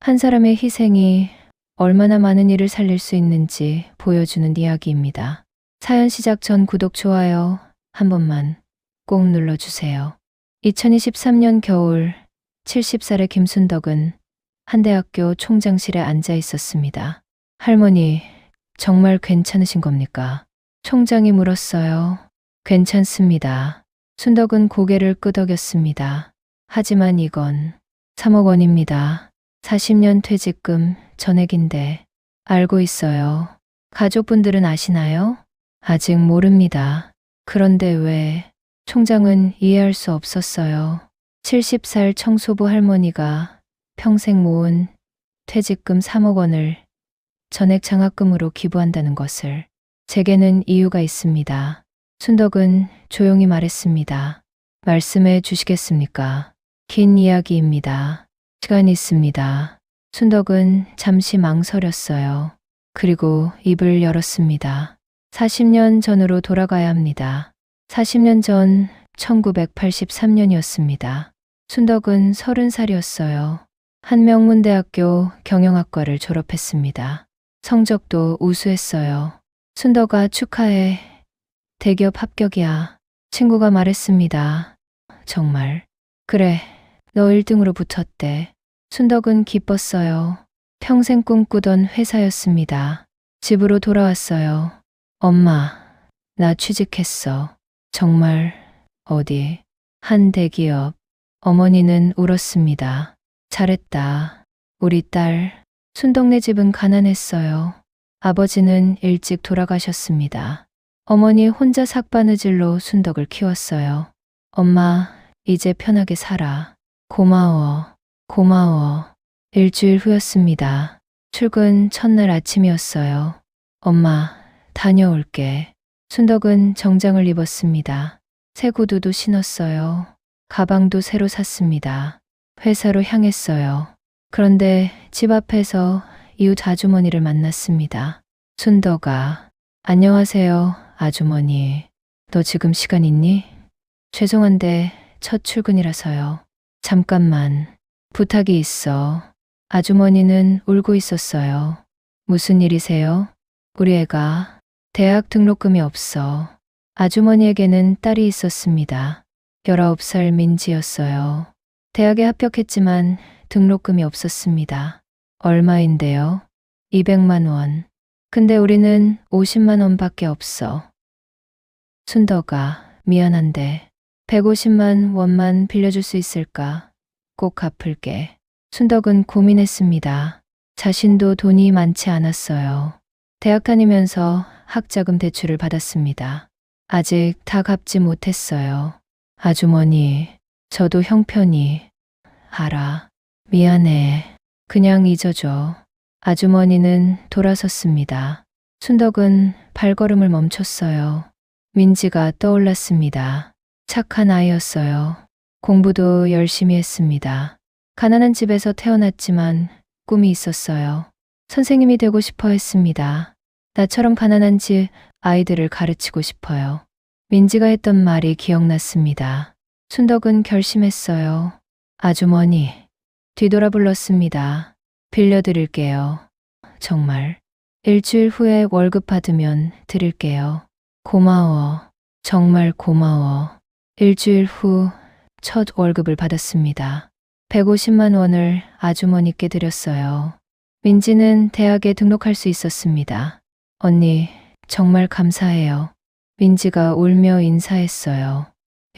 한 사람의 희생이 얼마나 많은 일을 살릴 수 있는지 보여주는 이야기입니다. 사연 시작 전 구독, 좋아요 한 번만 꼭 눌러주세요. 2023년 겨울 70살의 김순덕은 한 대학교 총장실에 앉아 있었습니다. 할머니, 정말 괜찮으신 겁니까? 총장이 물었어요. 괜찮습니다. 순덕은 고개를 끄덕였습니다. 하지만 이건 3억 원입니다. 40년 퇴직금 전액인데. 알고 있어요. 가족분들은 아시나요? 아직 모릅니다. 그런데 왜? 총장은 이해할 수 없었어요. 70살 청소부 할머니가 평생 모은 퇴직금 3억 원을 전액 장학금으로 기부한다는 것을. 제게는 이유가 있습니다. 순덕은 조용히 말했습니다. 말씀해 주시겠습니까? 긴 이야기입니다. 시간이 있습니다. 순덕은 잠시 망설였어요. 그리고 입을 열었습니다. 40년 전으로 돌아가야 합니다. 40년 전 1983년이었습니다. 순덕은 30살이었어요. 한명문대학교 경영학과를 졸업했습니다. 성적도 우수했어요. 순덕아, 축하해. 대기업 합격이야. 친구가 말했습니다. 정말? 그래, 너 1등으로 붙었대. 순덕은 기뻤어요. 평생 꿈꾸던 회사였습니다. 집으로 돌아왔어요. 엄마, 나 취직했어. 정말? 어디? 한 대기업. 어머니는 울었습니다. 잘했다. 우리 딸. 순덕네 집은 가난했어요. 아버지는 일찍 돌아가셨습니다. 어머니 혼자 삭바느질로 순덕을 키웠어요. 엄마, 이제 편하게 살아. 고마워. 고마워. 일주일 후였습니다. 출근 첫날 아침이었어요. 엄마, 다녀올게. 순덕은 정장을 입었습니다. 새 구두도 신었어요. 가방도 새로 샀습니다. 회사로 향했어요. 그런데 집 앞에서 이웃 아주머니를 만났습니다. 순덕아, 안녕하세요, 아주머니. 너 지금 시간 있니? 죄송한데 첫 출근이라서요. 잠깐만, 부탁이 있어. 아주머니는 울고 있었어요. 무슨 일이세요? 우리 애가 대학 등록금이 없어. 아주머니에게는 딸이 있었습니다. 19살 민지였어요. 대학에 합격했지만 등록금이 없었습니다. 얼마인데요? 200만 원. 근데 우리는 50만 원밖에 없어. 순덕아, 미안한데 150만 원만 빌려줄 수 있을까? 꼭 갚을게. 순덕은 고민했습니다. 자신도 돈이 많지 않았어요. 대학 다니면서 학자금 대출을 받았습니다. 아직 다 갚지 못했어요. 아주머니, 저도 형편이. 알아. 미안해. 그냥 잊어줘. 아주머니는 돌아섰습니다. 순덕은 발걸음을 멈췄어요. 민지가 떠올랐습니다. 착한 아이였어요. 공부도 열심히 했습니다. 가난한 집에서 태어났지만 꿈이 있었어요. 선생님이 되고 싶어 했습니다. 나처럼 가난한 집 아이들을 가르치고 싶어요. 민지가 했던 말이 기억났습니다. 순덕은 결심했어요. 아주머니, 뒤돌아 불렀습니다. 빌려드릴게요. 정말. 일주일 후에 월급 받으면 드릴게요. 고마워. 정말 고마워. 일주일 후 첫 월급을 받았습니다. 150만 원을 아주머니께 드렸어요. 민지는 대학에 등록할 수 있었습니다. 언니, 정말 감사해요. 민지가 울며 인사했어요.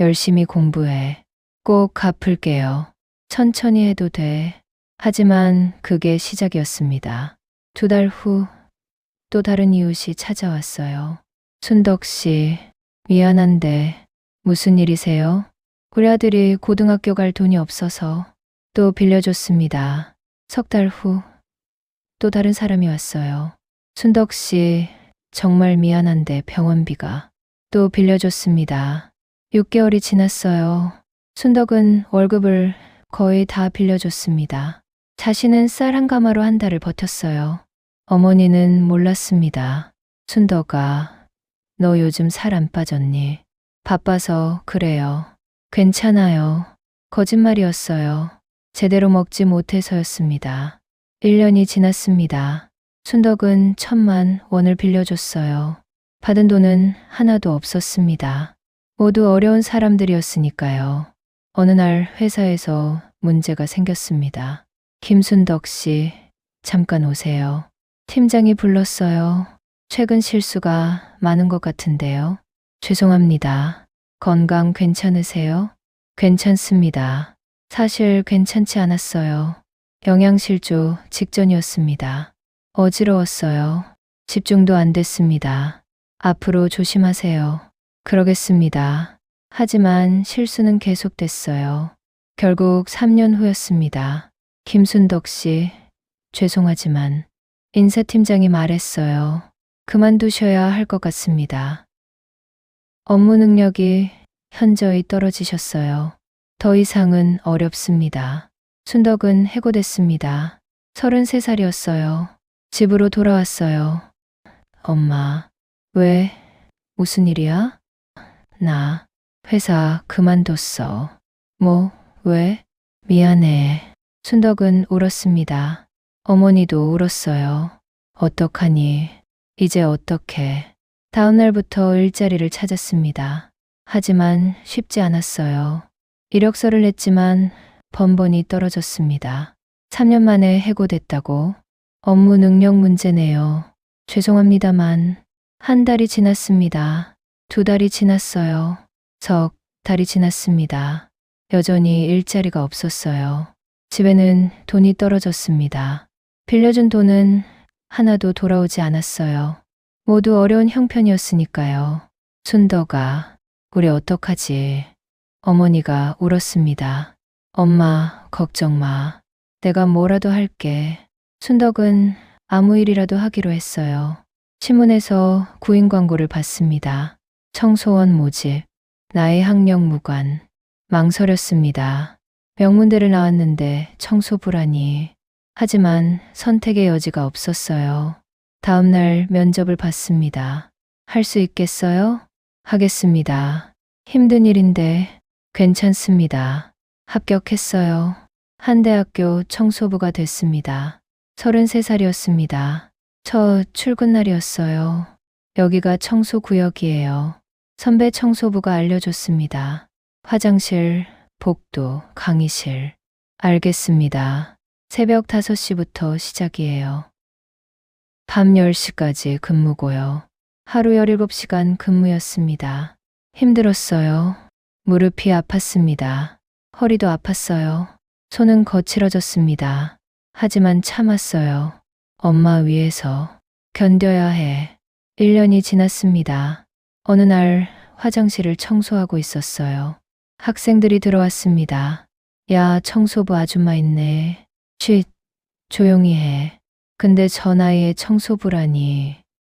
열심히 공부해. 꼭 갚을게요. 천천히 해도 돼. 하지만 그게 시작이었습니다. 2달 후 또 다른 이웃이 찾아왔어요. 순덕 씨, 미안한데 무슨 일이세요? 우리 아들이 고등학교 갈 돈이 없어서. 또 빌려줬습니다. 3달 후 또 다른 사람이 왔어요. 순덕 씨, 정말 미안한데 병원비가. 또 빌려줬습니다. 6개월이 지났어요. 순덕은 월급을 거의 다 빌려줬습니다. 자신은 쌀 한 가마로 한 달을 버텼어요. 어머니는 몰랐습니다. 순덕아, 너 요즘 살 안 빠졌니? 바빠서 그래요. 괜찮아요. 거짓말이었어요. 제대로 먹지 못해서였습니다. 1년이 지났습니다. 순덕은 1,000만 원을 빌려줬어요. 받은 돈은 하나도 없었습니다. 모두 어려운 사람들이었으니까요. 어느 날 회사에서 문제가 생겼습니다. 김순덕 씨, 잠깐 오세요. 팀장이 불렀어요. 최근 실수가 많은 것 같은데요. 죄송합니다. 건강 괜찮으세요? 괜찮습니다. 사실 괜찮지 않았어요. 영양실조 직전이었습니다. 어지러웠어요. 집중도 안 됐습니다. 앞으로 조심하세요. 그러겠습니다. 하지만 실수는 계속됐어요. 결국 3년 후였습니다. 김순덕 씨, 죄송하지만 인사팀장이 말했어요. 그만두셔야 할 것 같습니다. 업무 능력이 현저히 떨어지셨어요. 더 이상은 어렵습니다. 순덕은 해고됐습니다. 33살이었어요. 집으로 돌아왔어요. 엄마, 왜? 무슨 일이야? 나 회사 그만뒀어. 뭐, 왜? 미안해. 순덕은 울었습니다. 어머니도 울었어요. 어떡하니? 이제 어떡해? 다음 날부터 일자리를 찾았습니다. 하지만 쉽지 않았어요. 이력서를 냈지만 번번이 떨어졌습니다. 3년 만에 해고됐다고? 업무 능력 문제네요. 죄송합니다만 한 달이 지났습니다. 2달이 지났어요. 석 달이 지났습니다. 여전히 일자리가 없었어요. 집에는 돈이 떨어졌습니다. 빌려준 돈은 하나도 돌아오지 않았어요. 모두 어려운 형편이었으니까요. 순덕아, 우리 어떡하지? 어머니가 울었습니다. 엄마, 걱정 마. 내가 뭐라도 할게. 순덕은 아무 일이라도 하기로 했어요. 신문에서 구인 광고를 봤습니다. 청소원 모집, 나의 학력 무관. 망설였습니다. 명문대를 나왔는데 청소부라니. 하지만 선택의 여지가 없었어요. 다음 날 면접을 봤습니다. 할 수 있겠어요? 하겠습니다. 힘든 일인데 괜찮습니다. 합격했어요. 한 대학교 청소부가 됐습니다. 33살이었습니다. 첫 출근 날이었어요. 여기가 청소구역이에요. 선배 청소부가 알려줬습니다. 화장실, 복도, 강의실. 알겠습니다. 새벽 5시부터 시작이에요. 밤 10시까지 근무고요. 하루 17시간 근무였습니다. 힘들었어요. 무릎이 아팠습니다. 허리도 아팠어요. 손은 거칠어졌습니다. 하지만 참았어요. 엄마 위해서 견뎌야 해. 1년이 지났습니다. 어느 날 화장실을 청소하고 있었어요. 학생들이 들어왔습니다. 야, 청소부 아줌마 있네. 쉿, 조용히 해. 근데 저 나이에 청소부라니.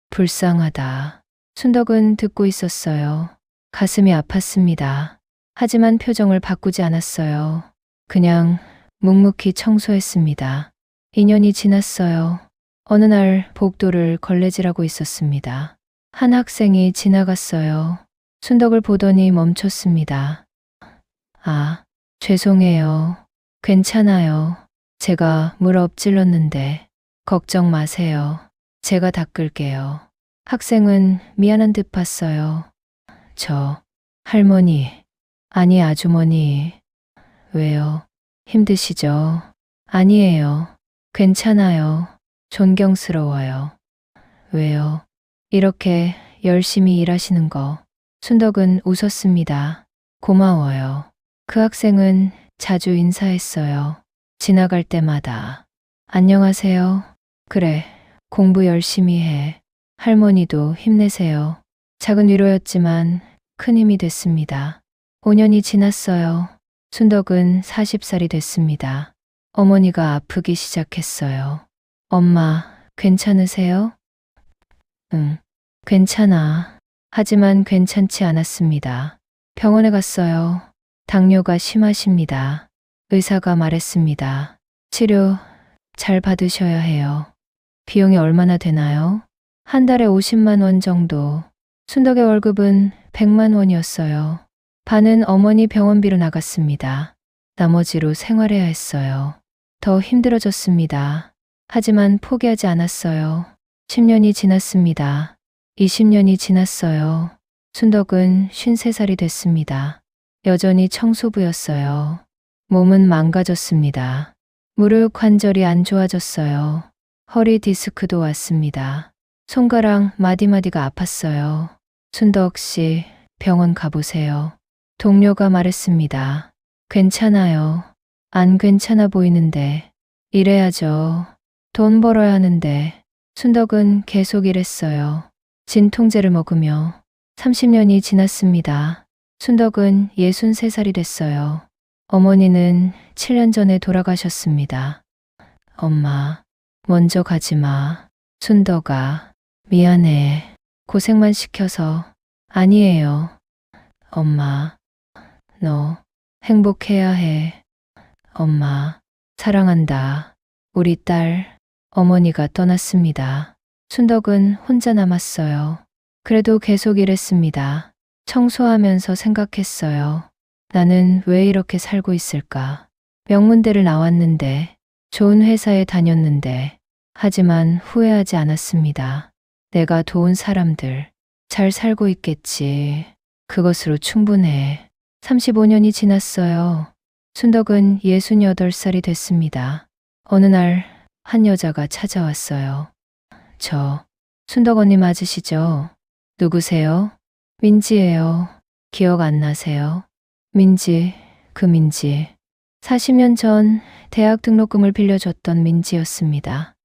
불쌍하다. 순덕은 듣고 있었어요. 가슴이 아팠습니다. 하지만 표정을 바꾸지 않았어요. 그냥 묵묵히 청소했습니다. 2년이 지났어요. 어느 날 복도를 걸레질하고 있었습니다. 한 학생이 지나갔어요. 순덕을 보더니 멈췄습니다. 아, 죄송해요. 괜찮아요. 제가 물 엎질렀는데 걱정 마세요. 제가 닦을게요. 학생은 미안한 듯 봤어요. 저 할머니, 아니 아주머니. 왜요? 힘드시죠? 아니에요. 괜찮아요. 존경스러워요. 왜요? 이렇게 열심히 일하시는 거. 순덕은 웃었습니다. 고마워요. 그 학생은 자주 인사했어요. 지나갈 때마다. 안녕하세요. 그래, 공부 열심히 해. 할머니도 힘내세요. 작은 위로였지만 큰 힘이 됐습니다. 5년이 지났어요. 순덕은 40살이 됐습니다. 어머니가 아프기 시작했어요. 엄마, 괜찮으세요? 응, 괜찮아. 하지만 괜찮지 않았습니다. 병원에 갔어요. 당뇨가 심하십니다. 의사가 말했습니다. 치료 잘 받으셔야 해요. 비용이 얼마나 되나요? 한 달에 50만 원 정도. 순덕의 월급은 100만 원이었어요. 반은 어머니 병원비로 나갔습니다. 나머지로 생활해야 했어요. 더 힘들어졌습니다. 하지만 포기하지 않았어요. 10년이 지났습니다. 20년이 지났어요. 순덕은 53살이 됐습니다. 여전히 청소부였어요. 몸은 망가졌습니다. 무릎 관절이 안 좋아졌어요. 허리 디스크도 왔습니다. 손가락 마디마디가 아팠어요. 순덕 씨, 병원 가보세요. 동료가 말했습니다. 괜찮아요. 안 괜찮아 보이는데. 일해야죠. 돈 벌어야 하는데. 순덕은 계속 일했어요. 진통제를 먹으며. 30년이 지났습니다. 순덕은 63살이 됐어요. 어머니는 7년 전에 돌아가셨습니다. 엄마, 먼저 가지 마. 순덕아, 미안해. 고생만 시켜서. 아니에요. 엄마, 너 행복해야 해. 엄마, 사랑한다. 우리 딸, 어머니가 떠났습니다. 순덕은 혼자 남았어요. 그래도 계속 일했습니다. 청소하면서 생각했어요. 나는 왜 이렇게 살고 있을까? 명문대를 나왔는데, 좋은 회사에 다녔는데, 하지만 후회하지 않았습니다. 내가 도운 사람들, 잘 살고 있겠지. 그것으로 충분해. 35년이 지났어요. 순덕은 68살이 됐습니다. 어느 날 한 여자가 찾아왔어요. 저, 순덕 언니 맞으시죠? 누구세요? 민지예요. 기억 안 나세요? 민지, 그 민지. 40년 전 대학 등록금을 빌려줬던 민지였습니다.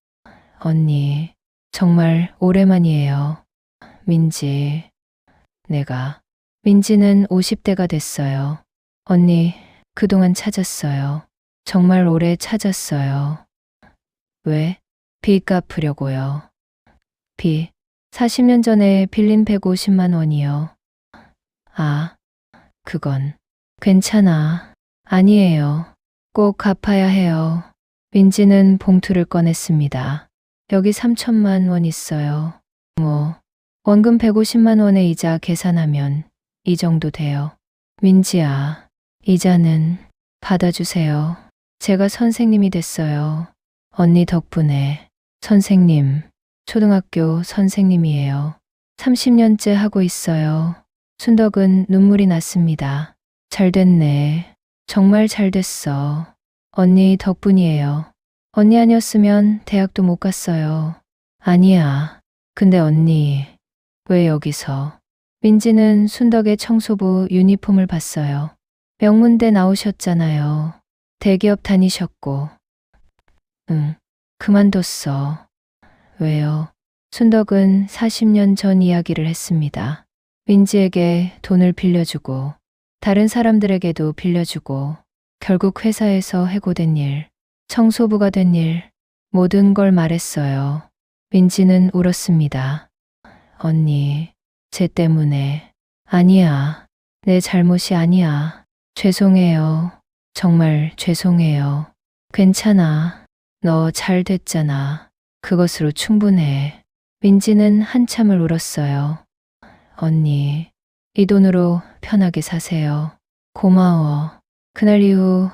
언니, 정말 오랜만이에요. 민지, 민지는 50대가 됐어요. 언니, 그동안 찾았어요. 정말 오래 찾았어요. 왜? 빚 갚으려고요. 빚, 40년 전에 빌린 150만 원이요. 아, 그건 괜찮아. 아니에요. 꼭 갚아야 해요. 민지는 봉투를 꺼냈습니다. 여기 3천만 원 있어요. 원금 150만 원의 이자 계산하면 이 정도 돼요. 민지야, 이자는 받아주세요. 제가 선생님이 됐어요. 언니 덕분에. 선생님, 초등학교 선생님이에요. 30년째 하고 있어요. 순덕은 눈물이 났습니다. 잘 됐네. 정말 잘 됐어. 언니 덕분이에요. 언니 아니었으면 대학도 못 갔어요. 아니야. 근데 언니, 왜 여기서? 민지는 순덕의 청소부 유니폼을 봤어요. 명문대 나오셨잖아요. 대기업 다니셨고. 응, 그만뒀어. 왜요? 순덕은 40년 전 이야기를 했습니다. 민지에게 돈을 빌려주고, 다른 사람들에게도 빌려주고, 결국 회사에서 해고된 일, 청소부가 된 일, 모든 걸 말했어요. 민지는 울었습니다. 언니, 쟤 때문에. 아니야. 내 잘못이 아니야. 죄송해요. 정말 죄송해요. 괜찮아. 너 잘 됐잖아. 그것으로 충분해. 민지는 한참을 울었어요. 언니, 이 돈으로 편하게 사세요. 고마워. 그날 이후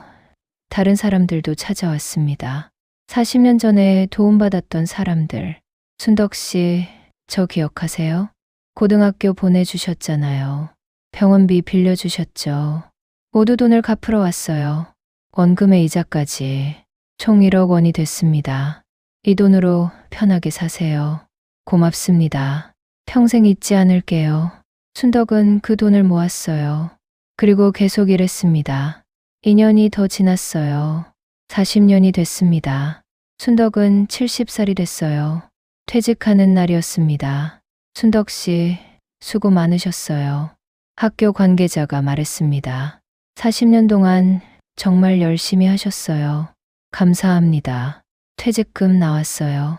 다른 사람들도 찾아왔습니다. 40년 전에 도움받았던 사람들. 순덕 씨, 저 기억하세요? 고등학교 보내주셨잖아요. 병원비 빌려주셨죠. 모두 돈을 갚으러 왔어요. 원금의 이자까지 총 1억 원이 됐습니다. 이 돈으로 편하게 사세요. 고맙습니다. 평생 잊지 않을게요. 순덕은 그 돈을 모았어요. 그리고 계속 일했습니다. 2년이 더 지났어요. 40년이 됐습니다. 순덕은 70살이 됐어요. 퇴직하는 날이었습니다. 순덕 씨, 수고 많으셨어요. 학교 관계자가 말했습니다. 40년 동안 정말 열심히 하셨어요. 감사합니다. 퇴직금 나왔어요.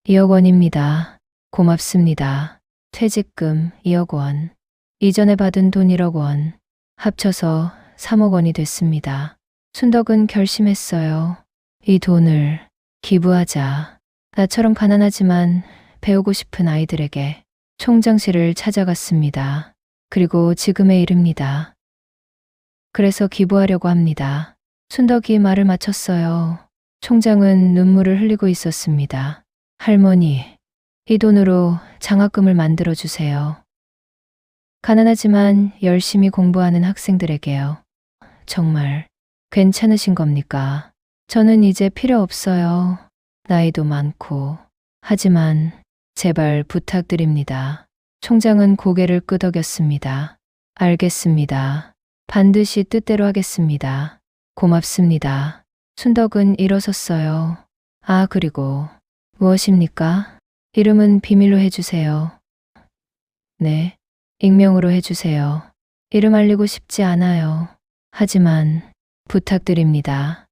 2억 원입니다. 고맙습니다. 퇴직금 2억 원. 이전에 받은 돈 1억 원. 합쳐서 3억 원이 됐습니다. 순덕은 결심했어요. 이 돈을 기부하자. 나처럼 가난하지만 배우고 싶은 아이들에게. 총장실을 찾아갔습니다. 그리고 지금에 이릅니다. 그래서 기부하려고 합니다. 순덕이 말을 마쳤어요. 총장은 눈물을 흘리고 있었습니다. 할머니, 이 돈으로 장학금을 만들어 주세요. 가난하지만 열심히 공부하는 학생들에게요. 정말 괜찮으신 겁니까? 저는 이제 필요 없어요. 나이도 많고. 하지만 제발 부탁드립니다. 총장은 고개를 끄덕였습니다. 알겠습니다. 반드시 뜻대로 하겠습니다. 고맙습니다. 순덕은 일어섰어요. 아, 그리고 무엇입니까? 이름은 비밀로 해주세요. 네, 익명으로 해주세요. 이름 알리고 싶지 않아요. 하지만 부탁드립니다.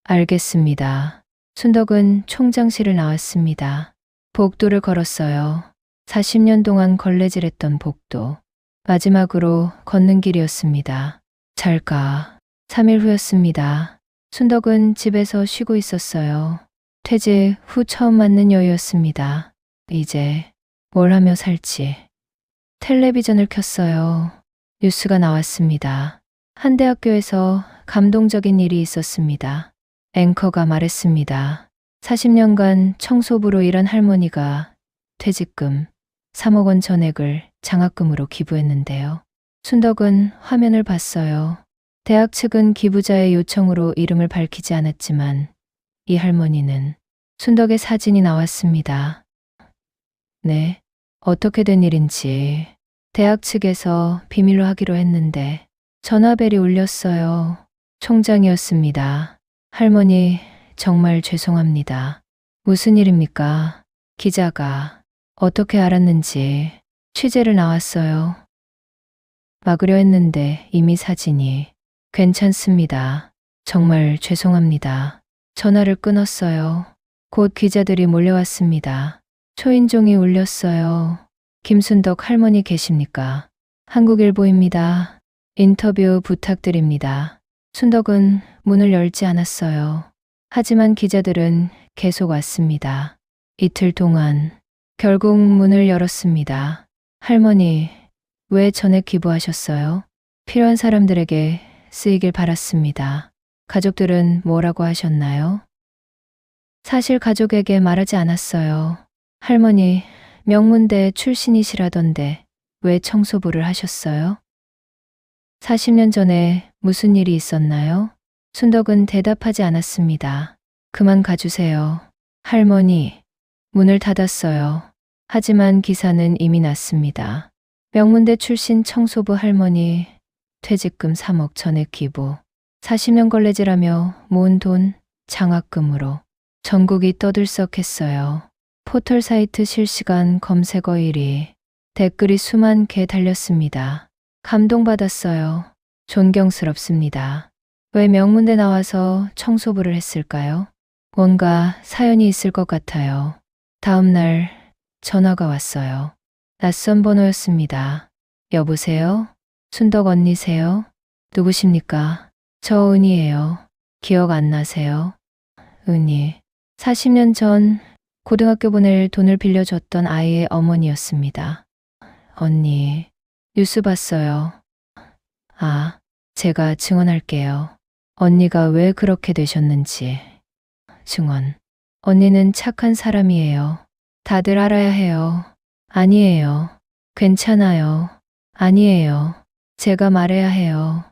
알겠습니다. 순덕은 총장실을 나왔습니다. 복도를 걸었어요. 40년 동안 걸레질했던 복도. 마지막으로 걷는 길이었습니다. 잘가. 3일 후였습니다. 순덕은 집에서 쉬고 있었어요. 퇴직 후 처음 맞는 여유였습니다. 이제 뭘 하며 살지. 텔레비전을 켰어요. 뉴스가 나왔습니다. 한 대학교에서 감동적인 일이 있었습니다. 앵커가 말했습니다. 40년간 청소부로 일한 할머니가 퇴직금 3억 원 전액을 장학금으로 기부했는데요. 순덕은 화면을 봤어요. 대학 측은 기부자의 요청으로 이름을 밝히지 않았지만 이 할머니는 순덕의 사진이 나왔습니다. 네, 어떻게 된 일인지 대학 측에서 비밀로 하기로 했는데 전화벨이 울렸어요. 총장이었습니다. 할머니, 정말 죄송합니다. 무슨 일입니까? 기자가 어떻게 알았는지 취재를 나왔어요. 막으려 했는데 이미 사진이. 괜찮습니다. 정말 죄송합니다. 전화를 끊었어요. 곧 기자들이 몰려왔습니다. 초인종이 울렸어요. 김순덕 할머니 계십니까? 한국일보입니다. 인터뷰 부탁드립니다. 순덕은 문을 열지 않았어요. 하지만 기자들은 계속 왔습니다. 이틀 동안 결국 문을 열었습니다. 할머니, 왜 전액 기부하셨어요? 필요한 사람들에게 쓰이길 바랐습니다. 가족들은 뭐라고 하셨나요? 사실 가족에게 말하지 않았어요. 할머니, 명문대 출신이시라던데 왜 청소부를 하셨어요? 40년 전에 무슨 일이 있었나요? 순덕은 대답하지 않았습니다. 그만 가주세요. 할머니, 문을 닫았어요. 하지만 기사는 이미 났습니다. 명문대 출신 청소부 할머니, 퇴직금 3억 전액 기부, 40년 걸레질하며 모은 돈 장학금으로 전국이 떠들썩했어요. 포털 사이트 실시간 검색어 1위, 댓글이 수만 개 달렸습니다. 감동받았어요. 존경스럽습니다. 왜 명문대 나와서 청소부를 했을까요? 뭔가 사연이 있을 것 같아요. 다음 날 전화가 왔어요. 낯선 번호였습니다. 여보세요? 순덕 언니세요? 누구십니까? 저 은희예요. 기억 안 나세요? 은희. 40년 전 고등학교 보낼 돈을 빌려줬던 아이의 어머니였습니다. 언니, 뉴스 봤어요. 아, 제가 증언할게요. 언니가 왜 그렇게 되셨는지. 증언. 언니는 착한 사람이에요. 다들 알아야 해요. 아니에요. 괜찮아요. 아니에요. 제가 말해야 해요.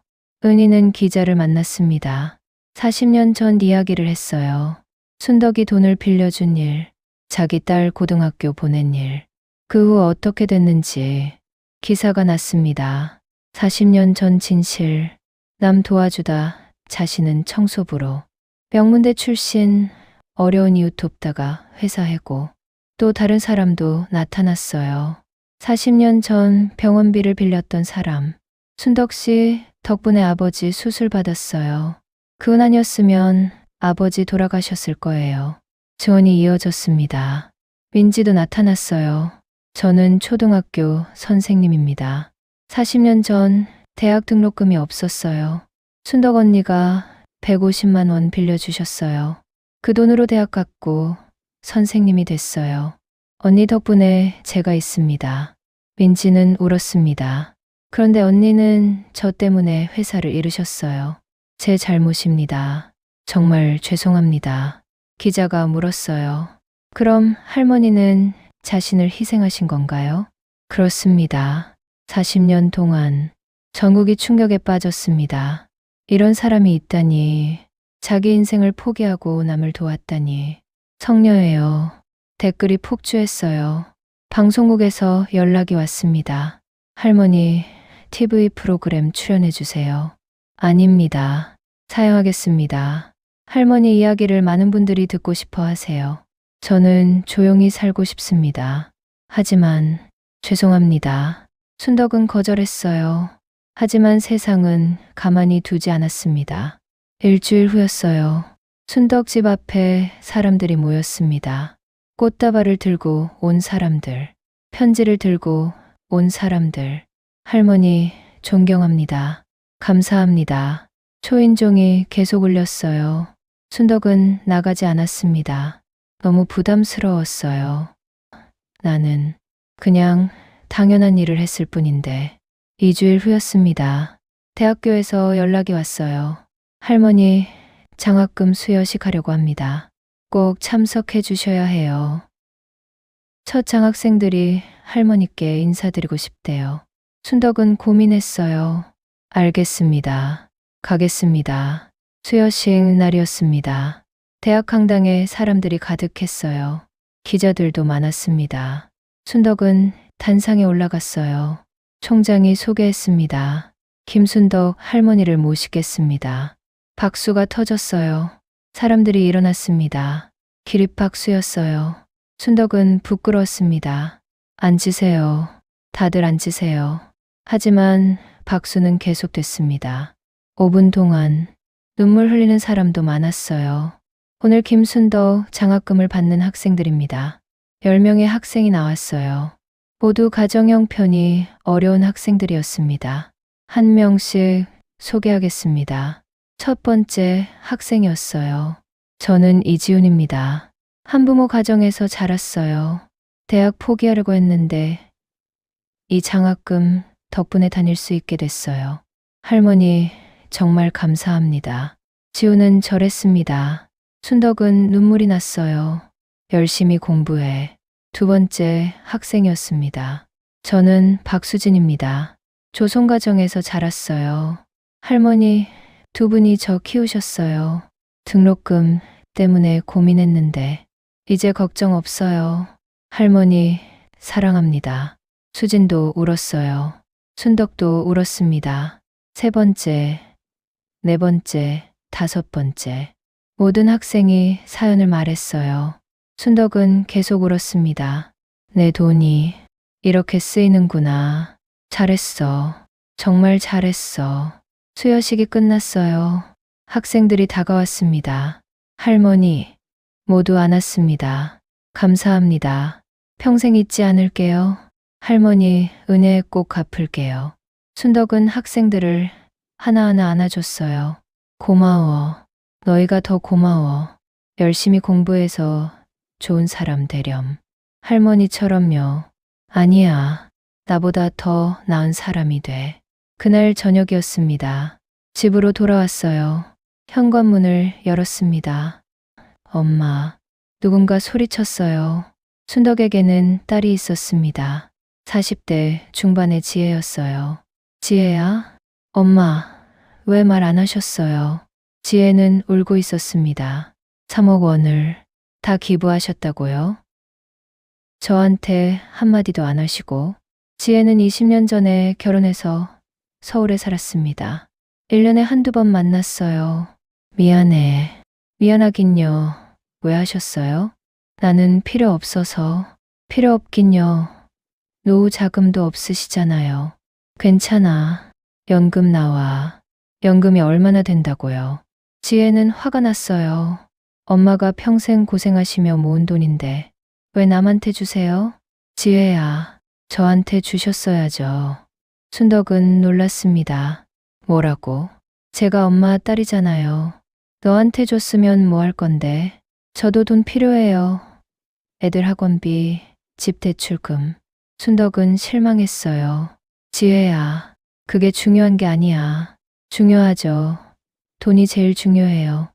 은희는 기자를 만났습니다. 40년 전 이야기를 했어요. 순덕이 돈을 빌려준 일, 자기 딸 고등학교 보낸 일, 그 후 어떻게 됐는지 기사가 났습니다. 40년 전 진실, 남 도와주다 자신은 청소부로, 명문대 출신, 어려운 이웃 돕다가 회사 해고, 또 다른 사람도 나타났어요. 40년 전 병원비를 빌렸던 사람, 순덕 씨 덕분에 아버지 수술 받았어요. 그건 아니었으면 아버지 돌아가셨을 거예요. 증언이 이어졌습니다. 민지도 나타났어요. 저는 초등학교 선생님입니다. 40년 전 대학 등록금이 없었어요. 순덕 언니가 150만 원 빌려주셨어요. 그 돈으로 대학 갔고 선생님이 됐어요. 언니 덕분에 제가 있습니다. 민지는 울었습니다. 그런데 언니는 저 때문에 회사를 잃으셨어요. 제 잘못입니다. 정말 죄송합니다. 기자가 물었어요. 그럼 할머니는 자신을 희생하신 건가요? 그렇습니다. 40년 동안 전국이 충격에 빠졌습니다. 이런 사람이 있다니, 자기 인생을 포기하고 남을 도왔다니. 성녀예요. 댓글이 폭주했어요. 방송국에서 연락이 왔습니다. 할머니, TV 프로그램 출연해주세요. 아닙니다. 사양하겠습니다. 할머니 이야기를 많은 분들이 듣고 싶어 하세요. 저는 조용히 살고 싶습니다. 하지만 죄송합니다. 순덕은 거절했어요. 하지만 세상은 가만히 두지 않았습니다. 일주일 후였어요. 순덕 집 앞에 사람들이 모였습니다. 꽃다발을 들고 온 사람들, 편지를 들고 온 사람들. 할머니, 존경합니다. 감사합니다. 초인종이 계속 울렸어요. 순덕은 나가지 않았습니다. 너무 부담스러웠어요. 나는 그냥 당연한 일을 했을 뿐인데. 2주일 후였습니다. 대학교에서 연락이 왔어요. 할머니, 장학금 수여식 하려고 합니다. 꼭 참석해 주셔야 해요. 첫 장학생들이 할머니께 인사드리고 싶대요. 순덕은 고민했어요. 알겠습니다. 가겠습니다. 수여식 날이었습니다. 대학 강당에 사람들이 가득했어요. 기자들도 많았습니다. 순덕은 단상에 올라갔어요. 총장이 소개했습니다. 김순덕 할머니를 모시겠습니다. 박수가 터졌어요. 사람들이 일어났습니다. 기립박수였어요. 순덕은 부끄러웠습니다. 앉으세요. 다들 앉으세요. 하지만 박수는 계속됐습니다. 5분 동안 눈물 흘리는 사람도 많았어요. 오늘 김순덕 장학금을 받는 학생들입니다. 10명의 학생이 나왔어요. 모두 가정 형편이 어려운 학생들이었습니다. 한 명씩 소개하겠습니다. 첫 번째 학생이었어요. 저는 이지훈입니다. 한부모 가정에서 자랐어요. 대학 포기하려고 했는데 이 장학금 덕분에 다닐 수 있게 됐어요. 할머니, 정말 감사합니다. 지훈은 절했습니다. 순덕은 눈물이 났어요. 열심히 공부해. 두 번째 학생이었습니다. 저는 박수진입니다. 조선가정에서 자랐어요. 할머니, 두 분이 저 키우셨어요. 등록금 때문에 고민했는데 이제 걱정 없어요. 할머니, 사랑합니다. 수진도 울었어요. 순덕도 울었습니다. 세 번째, 네 번째, 다섯 번째. 모든 학생이 사연을 말했어요. 순덕은 계속 울었습니다. 내 돈이 이렇게 쓰이는구나. 잘했어. 정말 잘했어. 수여식이 끝났어요. 학생들이 다가왔습니다. 할머니, 모두 안았습니다. 감사합니다. 평생 잊지 않을게요. 할머니, 은혜 꼭 갚을게요. 순덕은 학생들을 하나하나 안아줬어요. 고마워. 너희가 더 고마워. 열심히 공부해서 좋은 사람 되렴. 할머니처럼요. 아니야. 나보다 더 나은 사람이 돼. 그날 저녁이었습니다. 집으로 돌아왔어요. 현관문을 열었습니다. 엄마. 누군가 소리쳤어요. 순덕에게는 딸이 있었습니다. 40대 중반의 지혜였어요. 지혜야? 엄마, 왜 말 안 하셨어요? 지혜는 울고 있었습니다. 3억 원을 다 기부하셨다고요? 저한테 한마디도 안 하시고. 지혜는 20년 전에 결혼해서 서울에 살았습니다. 1년에 한두 번 만났어요. 미안해. 미안하긴요. 왜 하셨어요? 나는 필요 없어서. 필요 없긴요. 노후 자금도 없으시잖아요. 괜찮아. 연금 나와. 연금이 얼마나 된다고요? 지혜는 화가 났어요. 엄마가 평생 고생하시며 모은 돈인데 왜 남한테 주세요? 지혜야, 저한테 주셨어야죠. 순덕은 놀랐습니다. 뭐라고? 제가 엄마 딸이잖아요. 너한테 줬으면 뭐 할 건데? 저도 돈 필요해요. 애들 학원비, 집 대출금. 순덕은 실망했어요. 지혜야, 그게 중요한 게 아니야. 중요하죠. 돈이 제일 중요해요.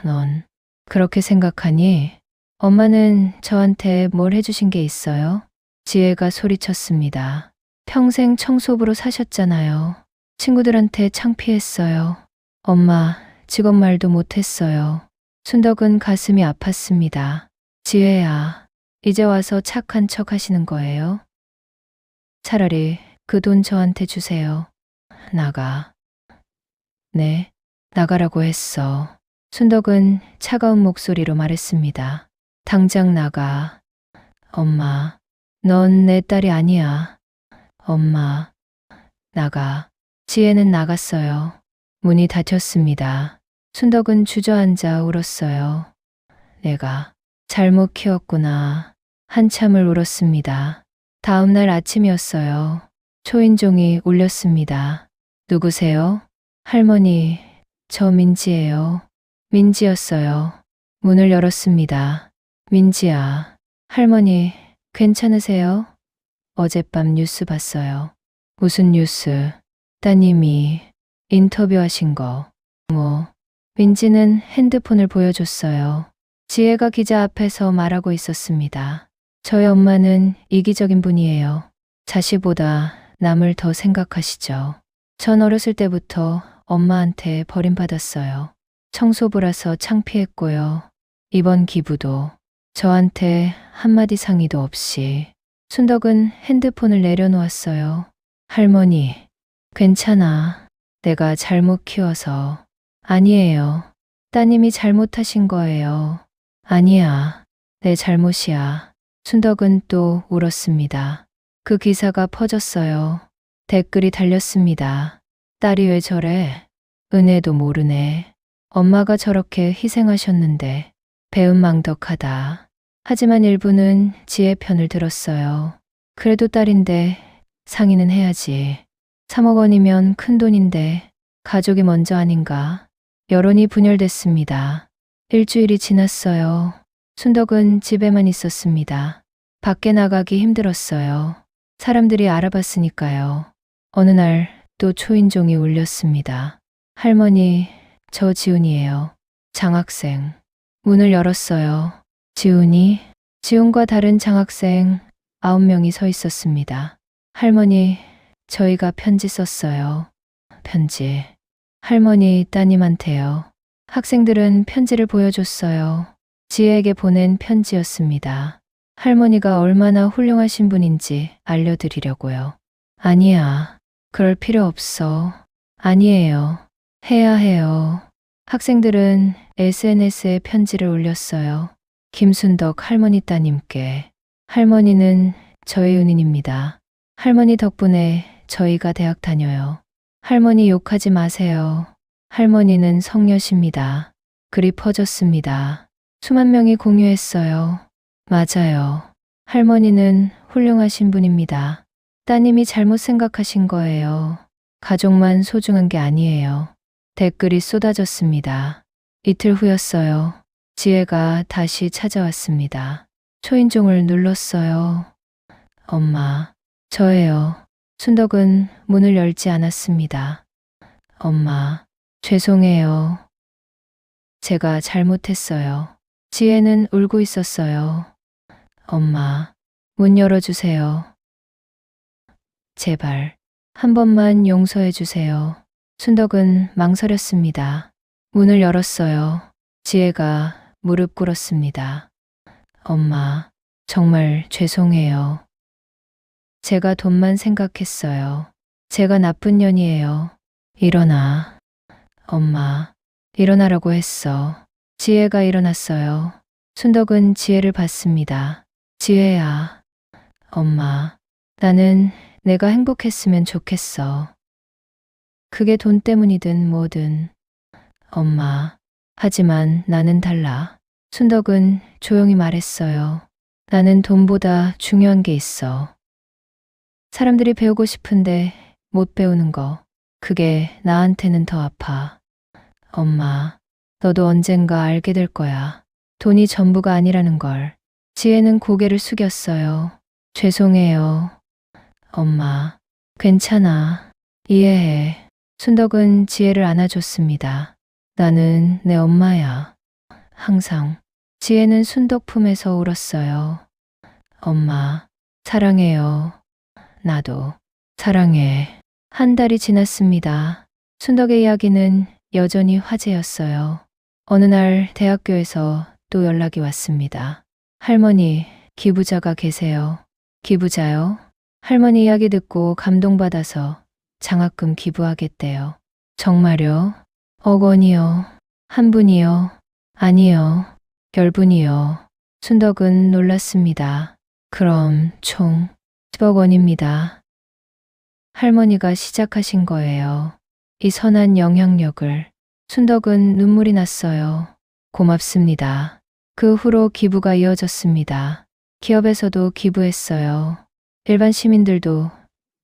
넌 그렇게 생각하니? 엄마는 저한테 뭘 해주신 게 있어요? 지혜가 소리쳤습니다. 평생 청소부로 사셨잖아요. 친구들한테 창피했어요. 엄마, 직업 말도 못했어요. 순덕은 가슴이 아팠습니다. 지혜야, 이제 와서 착한 척 하시는 거예요? 차라리 그 돈 저한테 주세요. 나가. 네, 나가라고 했어. 순덕은 차가운 목소리로 말했습니다. 당장 나가. 엄마, 넌 내 딸이 아니야. 엄마, 나가. 지혜는 나갔어요. 문이 닫혔습니다. 순덕은 주저앉아 울었어요. 내가 잘못 키웠구나. 한참을 울었습니다. 다음 날 아침이었어요. 초인종이 울렸습니다. 누구세요? 할머니, 저 민지예요. 민지였어요. 문을 열었습니다. 민지야, 할머니, 괜찮으세요? 어젯밤 뉴스 봤어요. 무슨 뉴스? 따님이 인터뷰하신 거. 뭐? 민지는 핸드폰을 보여줬어요. 지혜가 기자 앞에서 말하고 있었습니다. 저희 엄마는 이기적인 분이에요. 자식보다 남을 더 생각하시죠. 전 어렸을 때부터 엄마한테 버림받았어요. 청소부라서 창피했고요. 이번 기부도 저한테 한마디 상의도 없이. 순덕은 핸드폰을 내려놓았어요. 할머니, 괜찮아. 내가 잘못 키워서. 아니에요. 따님이 잘못하신 거예요. 아니야. 내 잘못이야. 순덕은 또 울었습니다. 그 기사가 퍼졌어요. 댓글이 달렸습니다. 딸이 왜 저래? 은혜도 모르네. 엄마가 저렇게 희생하셨는데 배은망덕하다. 하지만 일부는 지혜 편을 들었어요. 그래도 딸인데 상의는 해야지. 3억 원이면 큰 돈인데 가족이 먼저 아닌가. 여론이 분열됐습니다. 일주일이 지났어요. 순덕은 집에만 있었습니다. 밖에 나가기 힘들었어요. 사람들이 알아봤으니까요. 어느 날 또 초인종이 울렸습니다. 할머니, 저 지훈이에요. 장학생. 문을 열었어요. 지훈이? 지훈과 다른 장학생 9명이 서 있었습니다. 할머니, 저희가 편지 썼어요. 편지. 할머니, 따님한테요. 학생들은 편지를 보여줬어요. 지혜에게 보낸 편지였습니다. 할머니가 얼마나 훌륭하신 분인지 알려드리려고요. 아니야. 그럴 필요 없어. 아니에요. 해야 해요. 학생들은 SNS에 편지를 올렸어요. 김순덕 할머니 따님께. 할머니는 저희 은인입니다. 할머니 덕분에 저희가 대학 다녀요. 할머니 욕하지 마세요. 할머니는 성녀십니다. 글이 퍼졌습니다. 수만 명이 공유했어요. 맞아요. 할머니는 훌륭하신 분입니다. 따님이 잘못 생각하신 거예요. 가족만 소중한 게 아니에요. 댓글이 쏟아졌습니다. 이틀 후였어요. 지혜가 다시 찾아왔습니다. 초인종을 눌렀어요. 엄마, 저예요. 순덕은 문을 열지 않았습니다. 엄마, 죄송해요. 제가 잘못했어요. 지혜는 울고 있었어요. 엄마, 문 열어주세요. 제발, 한 번만 용서해 주세요. 순덕은 망설였습니다. 문을 열었어요. 지혜가 무릎 꿇었습니다. 엄마, 정말 죄송해요. 제가 돈만 생각했어요. 제가 나쁜 년이에요. 일어나. 엄마, 일어나라고 했어. 지혜가 일어났어요. 순덕은 지혜를 봤습니다. 지혜야. 엄마, 나는 내가 행복했으면 좋겠어. 그게 돈 때문이든 뭐든. 엄마, 하지만 나는 달라. 순덕은 조용히 말했어요. 나는 돈보다 중요한 게 있어. 사람들이 배우고 싶은데 못 배우는 거. 그게 나한테는 더 아파. 엄마, 너도 언젠가 알게 될 거야. 돈이 전부가 아니라는 걸. 지혜는 고개를 숙였어요. 죄송해요. 엄마, 괜찮아. 이해해. 순덕은 지혜를 안아줬습니다. 나는 내 엄마야. 항상. 지혜는 순덕 품에서 울었어요. 엄마, 사랑해요. 나도 사랑해. 한 달이 지났습니다. 순덕의 이야기는 여전히 화제였어요. 어느 날 대학교에서 또 연락이 왔습니다. 할머니, 기부자가 계세요. 기부자요? 할머니 이야기 듣고 감동받아서 장학금 기부하겠대요. 정말요? 억 원이요? 한 분이요? 아니요. 10분이요. 순덕은 놀랐습니다. 그럼 총 10억 원입니다. 할머니가 시작하신 거예요. 이 선한 영향력을. 순덕은 눈물이 났어요. 고맙습니다. 그 후로 기부가 이어졌습니다. 기업에서도 기부했어요. 일반 시민들도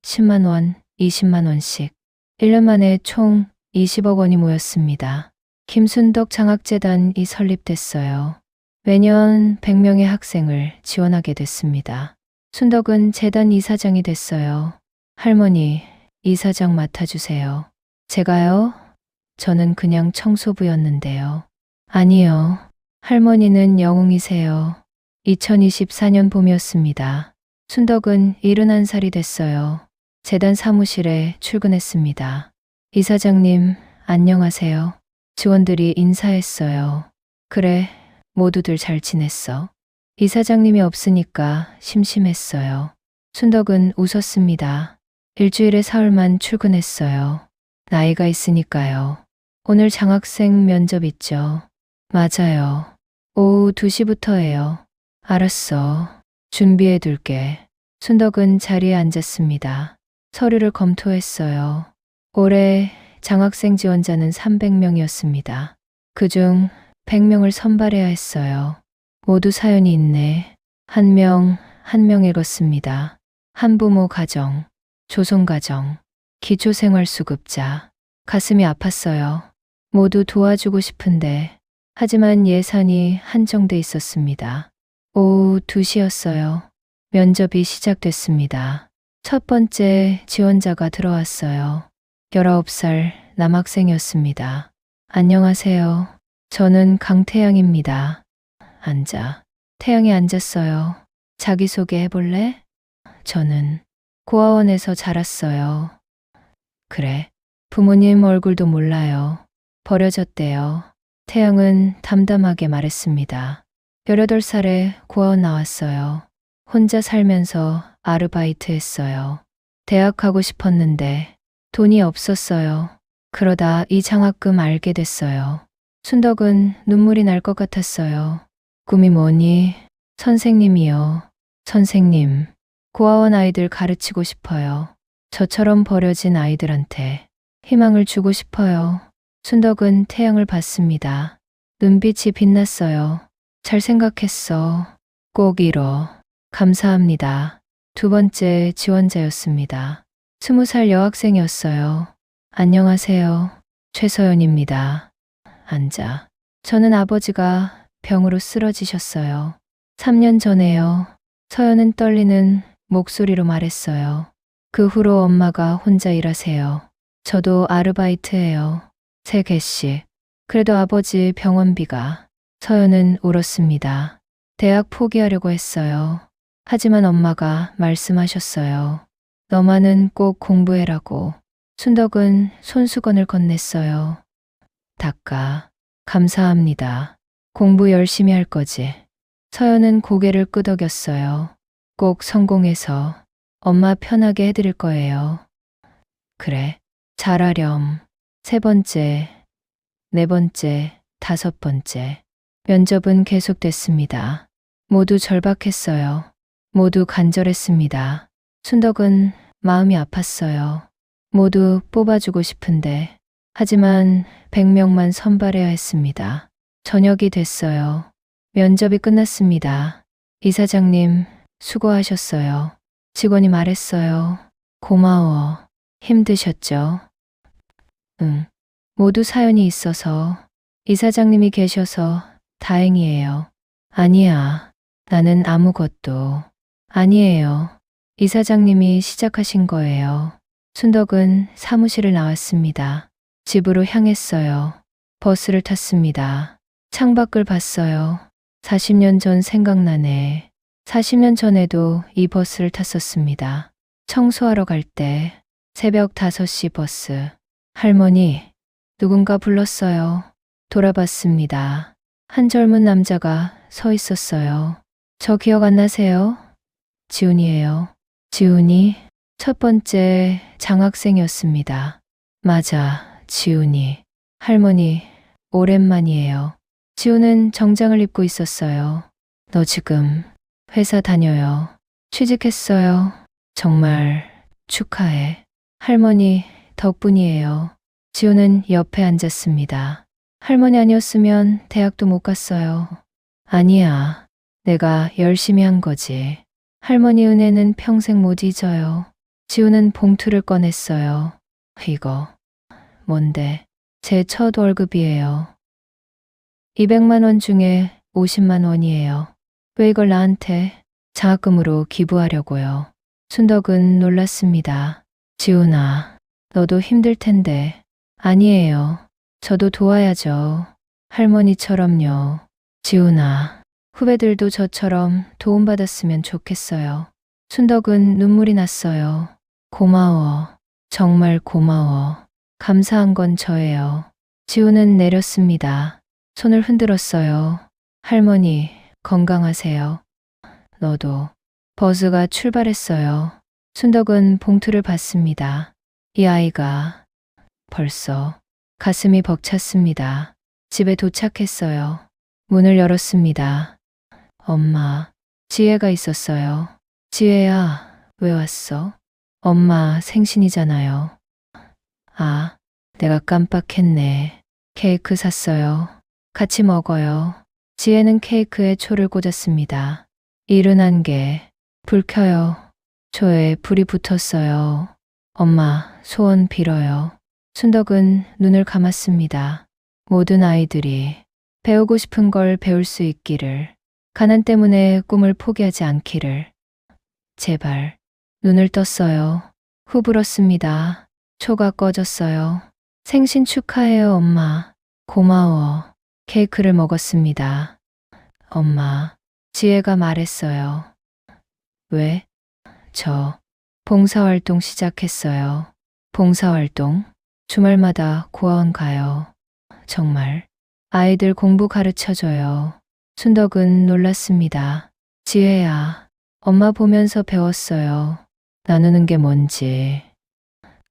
10만 원, 20만 원씩. 1년 만에 총 20억 원이 모였습니다. 김순덕 장학재단이 설립됐어요. 매년 100명의 학생을 지원하게 됐습니다. 순덕은 재단 이사장이 됐어요. 할머니, 이사장 맡아주세요. 제가요? 저는 그냥 청소부였는데요. 아니요. 할머니는 영웅이세요. 2024년 봄이었습니다. 순덕은 71살이 됐어요. 재단 사무실에 출근했습니다. 이사장님, 안녕하세요. 직원들이 인사했어요. 그래, 모두들 잘 지냈어. 이사장님이 없으니까 심심했어요. 순덕은 웃었습니다. 일주일에 사흘만 출근했어요. 나이가 있으니까요. 오늘 장학생 면접 있죠? 맞아요. 오후 2시부터예요. 알았어. 준비해 둘게. 순덕은 자리에 앉았습니다. 서류를 검토했어요. 올해 장학생 지원자는 300명이었습니다. 그중 100명을 선발해야 했어요. 모두 사연이 있네. 한 명 읽었습니다. 한부모 가정, 조손가정, 기초생활수급자. 가슴이 아팠어요. 모두 도와주고 싶은데 하지만 예산이 한정돼 있었습니다. 오후 2시였어요. 면접이 시작됐습니다. 첫 번째 지원자가 들어왔어요. 19살 남학생이었습니다. 안녕하세요. 저는 강태양입니다. 앉아. 태양이 앉았어요. 자기소개 해볼래? 저는 고아원에서 자랐어요. 그래. 부모님 얼굴도 몰라요. 버려졌대요. 태양은 담담하게 말했습니다. 18살에 고아원 나왔어요. 혼자 살면서 아르바이트 했어요. 대학 가고 싶었는데 돈이 없었어요. 그러다 이 장학금 알게 됐어요. 순덕은 눈물이 날 것 같았어요. 꿈이 뭐니? 선생님이요. 선생님. 고아원 아이들 가르치고 싶어요. 저처럼 버려진 아이들한테 희망을 주고 싶어요. 순덕은 태양을 봤습니다. 눈빛이 빛났어요. 잘 생각했어. 꼭 이뤄. 감사합니다. 두 번째 지원자였습니다. 20살 여학생이었어요. 안녕하세요. 최서연입니다. 앉아. 저는 아버지가 병으로 쓰러지셨어요. 3년 전에요. 서연은 떨리는 목소리로 말했어요. 그 후로 엄마가 혼자 일하세요. 저도 아르바이트해요. 3개씩. 그래도 아버지 병원비가. 서연은 울었습니다. 대학 포기하려고 했어요. 하지만 엄마가 말씀하셨어요. 너만은 꼭 공부해라고. 순덕은 손수건을 건넸어요. 닦아. 감사합니다. 공부 열심히 할 거지. 서연은 고개를 끄덕였어요. 꼭 성공해서 엄마 편하게 해드릴 거예요. 그래. 잘하렴. 3번째, 4번째, 5번째. 면접은 계속됐습니다. 모두 절박했어요. 모두 간절했습니다. 순덕은 마음이 아팠어요. 모두 뽑아주고 싶은데 하지만 100명만 선발해야 했습니다. 저녁이 됐어요. 면접이 끝났습니다. 이사장님, 수고하셨어요. 직원이 말했어요. 고마워. 힘드셨죠? 응. 모두 사연이 있어서 이사장님이 계셔서 다행이에요. 아니야. 나는 아무것도. 아니에요. 이사장님이 시작하신 거예요. 순덕은 사무실을 나왔습니다. 집으로 향했어요. 버스를 탔습니다. 창밖을 봤어요. 40년 전 생각나네. 40년 전에도 이 버스를 탔었습니다. 청소하러 갈 때 새벽 5시 버스. 할머니, 누군가 불렀어요. 돌아봤습니다. 한 젊은 남자가 서 있었어요. 저 기억 안 나세요? 지훈이에요. 지훈이 첫 번째 장학생이었습니다. 맞아, 지훈이. 할머니, 오랜만이에요. 지훈은 정장을 입고 있었어요. 너 지금 회사 다녀요. 취직했어요. 정말 축하해. 할머니 덕분이에요. 지훈은 옆에 앉았습니다. 할머니 아니었으면 대학도 못 갔어요. 아니야. 내가 열심히 한 거지. 할머니 은혜는 평생 못 잊어요. 지훈은 봉투를 꺼냈어요. 이거 뭔데? 제 첫 월급이에요. 200만 원 중에 50만 원이에요. 왜 이걸 나한테? 장학금으로 기부하려고요. 순덕은 놀랐습니다. 지훈아, 너도 힘들 텐데. 아니에요. 저도 도와야죠. 할머니처럼요. 지훈아, 후배들도 저처럼 도움받았으면 좋겠어요. 순덕은 눈물이 났어요. 고마워. 정말 고마워. 감사한 건 저예요. 지훈은 내렸습니다. 손을 흔들었어요. 할머니, 건강하세요. 너도. 버스가 출발했어요. 순덕은 봉투를 받습니다. 이 아이가 벌써 가슴이 벅찼습니다. 집에 도착했어요. 문을 열었습니다. 엄마, 지혜가 있었어요. 지혜야, 왜 왔어? 엄마 생신이잖아요. 아, 내가 깜빡했네. 케이크 샀어요. 같이 먹어요. 지혜는 케이크에 초를 꽂았습니다. 일은 한 개. 불 켜요. 초에 불이 붙었어요. 엄마, 소원 빌어요. 순덕은 눈을 감았습니다. 모든 아이들이 배우고 싶은 걸 배울 수 있기를, 가난 때문에 꿈을 포기하지 않기를. 제발. 눈을 떴어요. 후 불었습니다. 초가 꺼졌어요. 생신 축하해요, 엄마. 고마워. 케이크를 먹었습니다. 엄마, 지혜가 말했어요. 왜? 저 봉사활동 시작했어요. 봉사활동? 주말마다 고아원 가요. 정말? 아이들 공부 가르쳐줘요. 순덕은 놀랐습니다. 지혜야, 엄마 보면서 배웠어요. 나누는 게 뭔지.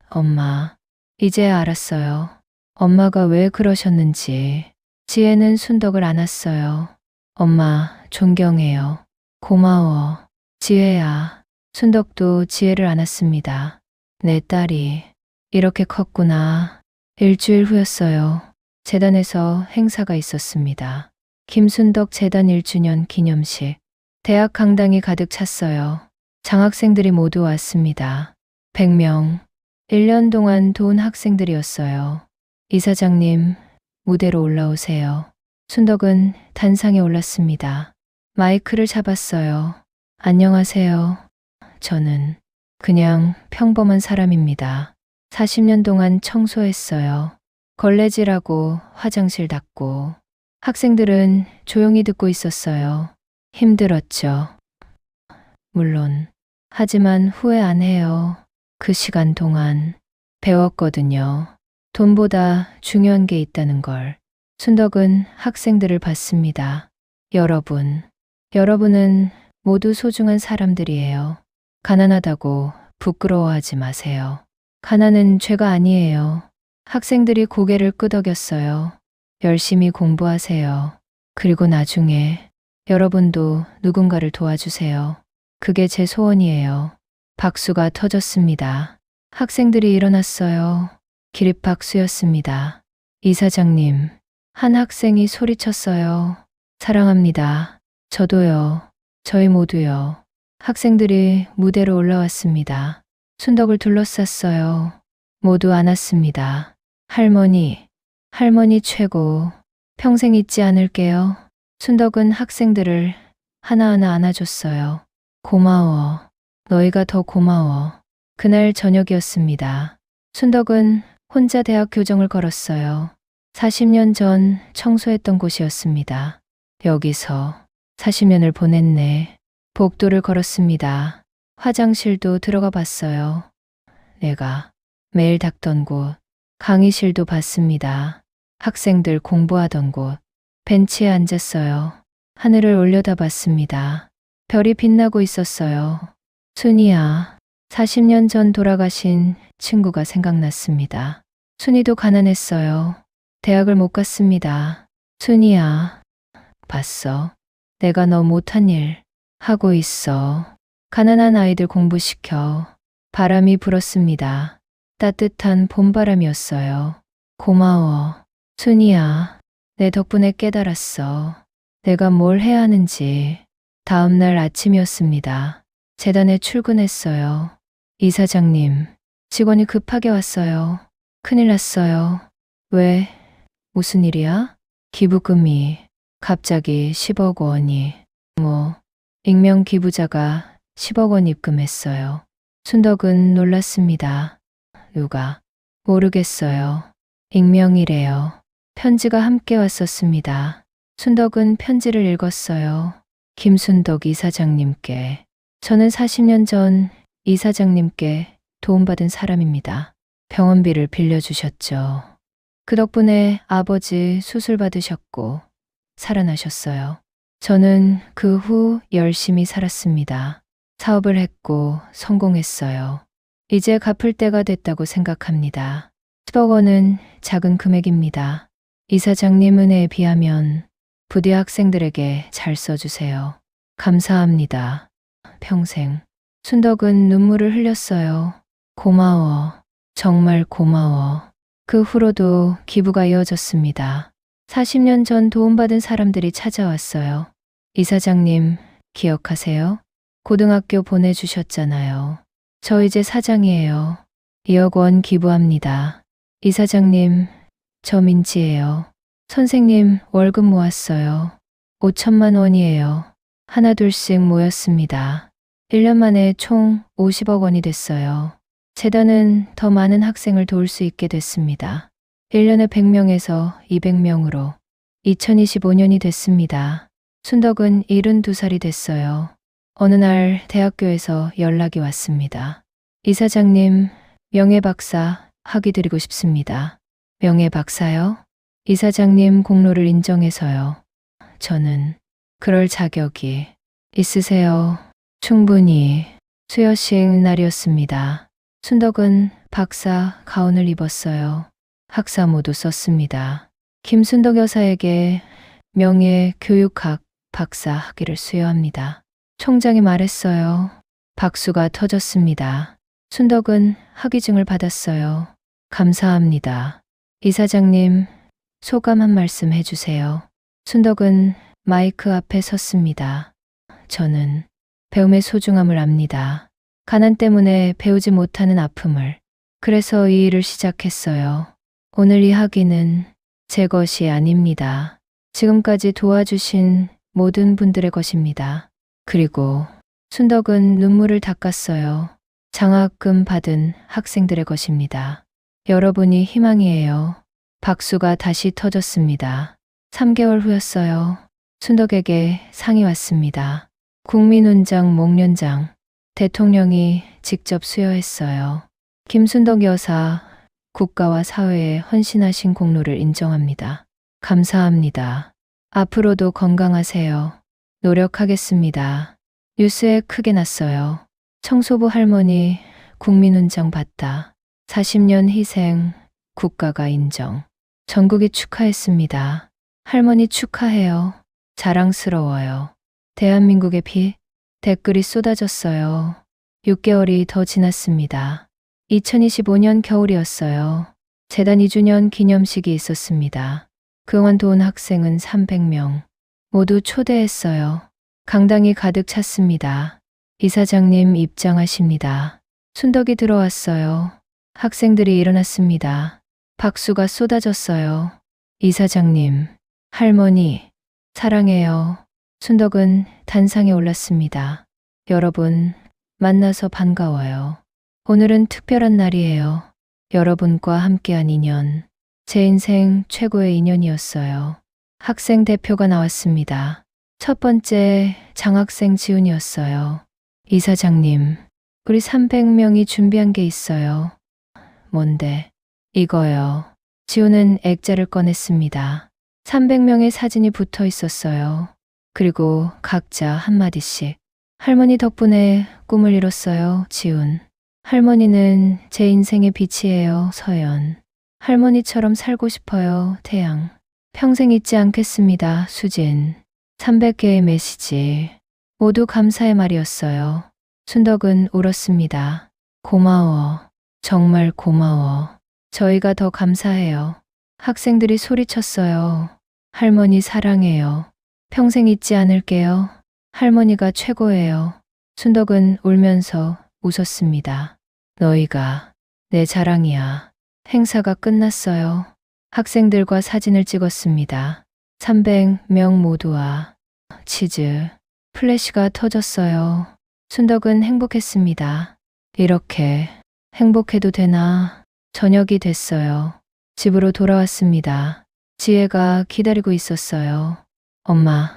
엄마, 이제 알았어요. 엄마가 왜 그러셨는지. 지혜는 순덕을 안았어요. 엄마, 존경해요. 고마워. 지혜야. 순덕도 지혜를 안았습니다. 내 딸이 이렇게 컸구나. 일주일 후였어요. 재단에서 행사가 있었습니다. 김순덕 재단 1주년 기념식. 대학 강당이 가득 찼어요. 장학생들이 모두 왔습니다. 100명. 1년 동안 도운 학생들이었어요. 이사장님, 무대로 올라오세요. 순덕은 단상에 올랐습니다. 마이크를 잡았어요. 안녕하세요. 저는 그냥 평범한 사람입니다. 40년 동안 청소했어요. 걸레질하고 화장실 닦고. 학생들은 조용히 듣고 있었어요. 힘들었죠. 물론. 하지만 후회 안 해요. 그 시간 동안 배웠거든요. 돈보다 중요한 게 있다는 걸. 순덕은 학생들을 봤습니다. 여러분은 모두 소중한 사람들이에요. 가난하다고 부끄러워하지 마세요. 가난은 죄가 아니에요. 학생들이 고개를 끄덕였어요. 열심히 공부하세요. 그리고 나중에 여러분도 누군가를 도와주세요. 그게 제 소원이에요. 박수가 터졌습니다. 학생들이 일어났어요. 기립박수였습니다. 이사장님, 한 학생이 소리쳤어요. 사랑합니다. 저도요. 저희 모두요. 학생들이 무대로 올라왔습니다. 순덕을 둘러쌌어요. 모두 안았습니다. 할머니 최고. 평생 잊지 않을게요. 순덕은 학생들을 하나하나 안아줬어요. 고마워. 너희가 더 고마워. 그날 저녁이었습니다. 순덕은 혼자 대학 교정을 걸었어요. 40년 전 청소했던 곳이었습니다. 여기서 40년을 보냈네. 복도를 걸었습니다. 화장실도 들어가 봤어요. 내가 매일 닦던 곳, 강의실도 봤습니다. 학생들 공부하던 곳, 벤치에 앉았어요. 하늘을 올려다봤습니다. 별이 빛나고 있었어요. 순이야, 40년 전 돌아가신 친구가 생각났습니다. 순이도 가난했어요. 대학을 못 갔습니다. 순이야, 봤어. 내가 너 못한 일 하고 있어. 가난한 아이들 공부시켜. 바람이 불었습니다. 따뜻한 봄바람이었어요. 고마워. 순이야, 내 덕분에 깨달았어. 내가 뭘 해야 하는지. 다음 날 아침이었습니다. 재단에 출근했어요. 이사장님, 직원이 급하게 왔어요. 큰일 났어요. 왜? 무슨 일이야? 기부금이 갑자기 10억 원이, 익명 기부자가 10억 원 입금했어요. 순덕은 놀랐습니다. 누가? 모르겠어요. 익명이래요. 편지가 함께 왔었습니다. 순덕은 편지를 읽었어요. 김순덕 이사장님께. 저는 40년 전 이사장님께 도움받은 사람입니다. 병원비를 빌려주셨죠. 그 덕분에 아버지 수술 받으셨고 살아나셨어요. 저는 그 후 열심히 살았습니다. 사업을 했고 성공했어요. 이제 갚을 때가 됐다고 생각합니다. 10억 원은 작은 금액입니다. 이사장님 은혜에 비하면 부디 학생들에게 잘 써주세요. 감사합니다. 평생. 순덕은 눈물을 흘렸어요. 고마워. 정말 고마워. 그 후로도 기부가 이어졌습니다. 40년 전 도움받은 사람들이 찾아왔어요. 이사장님, 기억하세요? 고등학교 보내주셨잖아요. 저 이제 사장이에요. 2억 원 기부합니다. 이사장님, 저 민지예요. 선생님, 월급 모았어요. 5천만 원이에요. 하나둘씩 모였습니다. 1년 만에 총 50억 원이 됐어요. 재단은 더 많은 학생을 도울 수 있게 됐습니다. 1년에 100명에서 200명으로 2025년이 됐습니다. 순덕은 72살이 됐어요. 어느 날 대학교에서 연락이 왔습니다. 이사장님, 명예박사 학위 드리고 싶습니다. 명예박사요? 이사장님 공로를 인정해서요. 저는 그럴 자격이 있으세요. 충분히. 수여식 날이었습니다. 순덕은 박사 가운을 입었어요. 학사모도 썼습니다. 김순덕 여사에게 명예교육학 박사 학위를 수여합니다. 총장이 말했어요. 박수가 터졌습니다. 순덕은 학위증을 받았어요. 감사합니다. 이사장님, 소감 한 말씀 해주세요. 순덕은 마이크 앞에 섰습니다. 저는 배움의 소중함을 압니다. 가난 때문에 배우지 못하는 아픔을. 그래서 이 일을 시작했어요. 오늘 이 학위는 제 것이 아닙니다. 지금까지 도와주신 모든 분들의 것입니다. 그리고 순덕은 눈물을 닦았어요. 장학금 받은 학생들의 것입니다. 여러분이 희망이에요. 박수가 다시 터졌습니다. 3개월 후였어요. 순덕에게 상이 왔습니다. 국민훈장 목련장. 대통령이 직접 수여했어요. 김순덕 여사, 국가와 사회에 헌신하신 공로를 인정합니다. 감사합니다. 앞으로도 건강하세요. 노력하겠습니다. 뉴스에 크게 났어요. 청소부 할머니 국민훈장 받다. 40년 희생, 국가가 인정. 전국이 축하했습니다. 할머니 축하해요. 자랑스러워요. 대한민국의 피, 댓글이 쏟아졌어요. 6개월이 더 지났습니다. 2025년 겨울이었어요. 재단 2주년 기념식이 있었습니다. 그동안 도운 학생은 300명. 모두 초대했어요. 강당이 가득 찼습니다. 이사장님 입장하십니다. 순덕이 들어왔어요. 학생들이 일어났습니다. 박수가 쏟아졌어요. 이사장님, 할머니, 사랑해요. 순덕은 단상에 올랐습니다. 여러분, 만나서 반가워요. 오늘은 특별한 날이에요. 여러분과 함께한 인연. 제 인생 최고의 인연이었어요. 학생 대표가 나왔습니다. 첫 번째 장학생 지훈이었어요. 이사장님, 우리 300명이 준비한 게 있어요. 뭔데? 이거요. 지훈은 액자를 꺼냈습니다. 300명의 사진이 붙어 있었어요. 그리고 각자 한마디씩. 할머니 덕분에 꿈을 이뤘어요, 지훈. 할머니는 제 인생의 빛이에요, 서연. 할머니처럼 살고 싶어요, 태양. 평생 잊지 않겠습니다, 수진. 300개의 메시지. 모두 감사의 말이었어요. 순덕은 울었습니다. 고마워. 정말 고마워. 저희가 더 감사해요. 학생들이 소리쳤어요. 할머니 사랑해요. 평생 잊지 않을게요. 할머니가 최고예요. 순덕은 울면서 웃었습니다. 너희가 내 자랑이야. 행사가 끝났어요. 학생들과 사진을 찍었습니다. 300명 모두와 치즈, 플래시가 터졌어요. 순덕은 행복했습니다. 이렇게 행복해도 되나? 저녁이 됐어요. 집으로 돌아왔습니다. 지혜가 기다리고 있었어요. 엄마,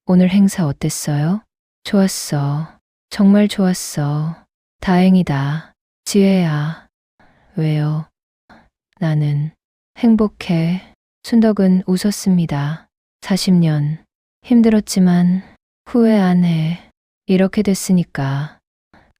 오늘 행사 어땠어요? 좋았어. 정말 좋았어. 다행이다. 지혜야. 왜요? 나는 행복해. 순덕은 웃었습니다. 40년. 힘들었지만 후회 안 해. 이렇게 됐으니까.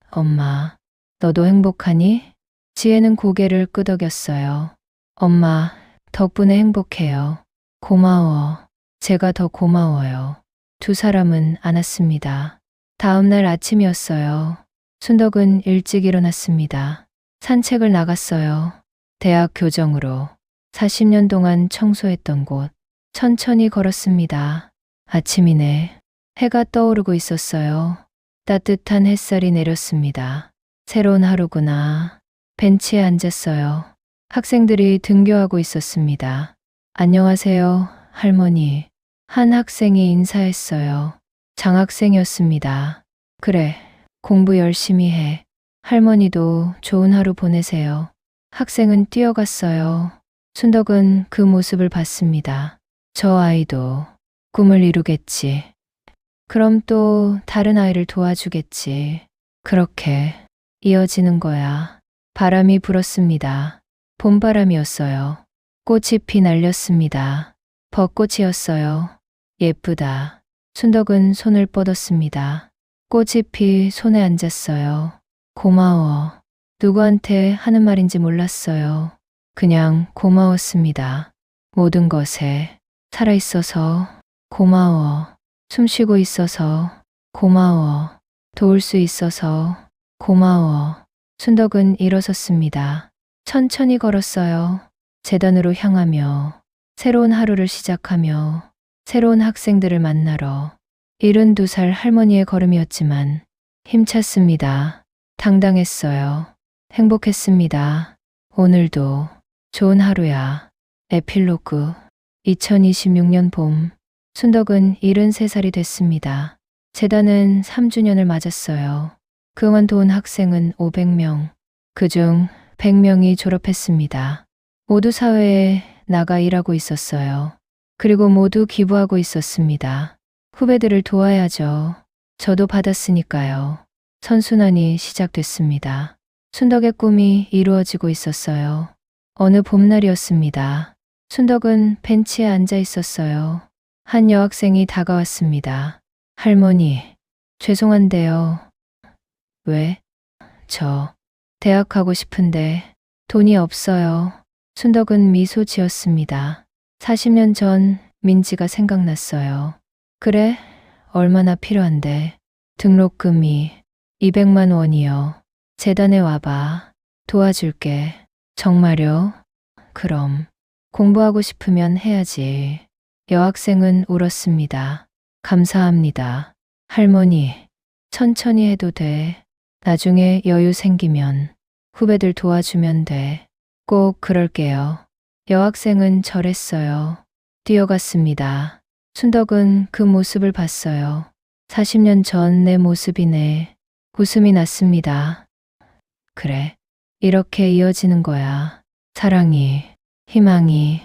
엄마, 너도 행복하니? 지혜는 고개를 끄덕였어요. 엄마, 덕분에 행복해요. 고마워. 제가 더 고마워요. 두 사람은 안았습니다. 다음 날 아침이었어요. 순덕은 일찍 일어났습니다. 산책을 나갔어요. 대학 교정으로 40년 동안 청소했던 곳. 천천히 걸었습니다. 아침이네. 해가 떠오르고 있었어요. 따뜻한 햇살이 내렸습니다. 새로운 하루구나. 벤치에 앉았어요. 학생들이 등교하고 있었습니다. 안녕하세요, 할머니. 한 학생이 인사했어요. 장학생이었습니다. 그래, 공부 열심히 해. 할머니도 좋은 하루 보내세요. 학생은 뛰어갔어요. 순덕은 그 모습을 봤습니다. 저 아이도 꿈을 이루겠지. 그럼 또 다른 아이를 도와주겠지. 그렇게 이어지는 거야. 바람이 불었습니다. 봄바람이었어요. 꽃잎이 날렸습니다. 벚꽃이었어요. 예쁘다. 순덕은 손을 뻗었습니다. 꽃잎이 손에 앉았어요. 고마워. 누구한테 하는 말인지 몰랐어요. 그냥 고마웠습니다. 모든 것에 살아있어서 고마워. 숨쉬고 있어서 고마워. 도울 수 있어서 고마워. 순덕은 일어섰습니다. 천천히 걸었어요. 재단으로 향하며 새로운 하루를 시작하며 새로운 학생들을 만나러 72살 할머니의 걸음이었지만 힘찼습니다. 당당했어요. 행복했습니다. 오늘도 좋은 하루야. 에필로그 2026년 봄 순덕은 73살이 됐습니다. 재단은 3주년을 맞았어요. 그동안 도운 학생은 500명, 그중 100명이 졸업했습니다. 모두 사회에 나가 일하고 있었어요. 그리고 모두 기부하고 있었습니다. 후배들을 도와야죠. 저도 받았으니까요. 선순환이 시작됐습니다. 순덕의 꿈이 이루어지고 있었어요. 어느 봄날이었습니다. 순덕은 벤치에 앉아 있었어요. 한 여학생이 다가왔습니다. 할머니, 죄송한데요. 왜? 저 대학 가고 싶은데 돈이 없어요. 순덕은 미소 지었습니다. 40년 전 민지가 생각났어요. 그래? 얼마나 필요한데? 등록금이 200만 원이요. 재단에 와봐. 도와줄게. 정말요? 그럼 공부하고 싶으면 해야지. 여학생은 울었습니다. 감사합니다. 할머니, 천천히 해도 돼. 나중에 여유 생기면 후배들 도와주면 돼. 꼭 그럴게요. 여학생은 절했어요. 뛰어갔습니다. 순덕은 그 모습을 봤어요. 40년 전 내 모습이네. 웃음이 났습니다. 그래, 이렇게 이어지는 거야. 사랑이 희망이,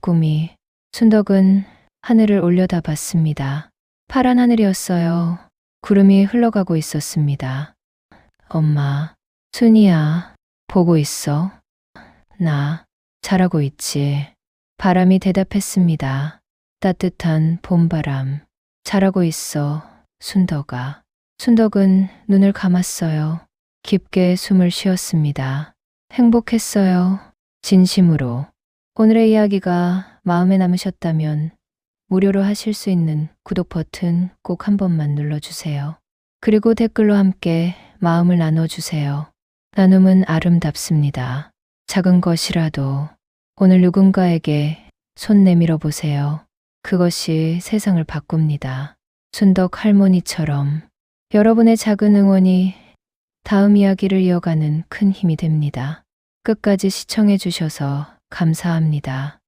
꿈이. 순덕은 하늘을 올려다 봤습니다. 파란 하늘이었어요. 구름이 흘러가고 있었습니다. 엄마, 순이야, 보고 있어. 나 잘하고 있지. 바람이 대답했습니다. 따뜻한 봄바람. 잘하고 있어, 순덕아. 순덕은 눈을 감았어요. 깊게 숨을 쉬었습니다. 행복했어요. 진심으로. 오늘의 이야기가 마음에 남으셨다면 무료로 하실 수 있는 구독 버튼 꼭 한 번만 눌러주세요. 그리고 댓글로 함께 마음을 나눠주세요. 나눔은 아름답습니다. 작은 것이라도 오늘 누군가에게 손 내밀어 보세요. 그것이 세상을 바꿉니다. 순덕 할머니처럼 여러분의 작은 응원이 다음 이야기를 이어가는 큰 힘이 됩니다. 끝까지 시청해 주셔서 감사합니다.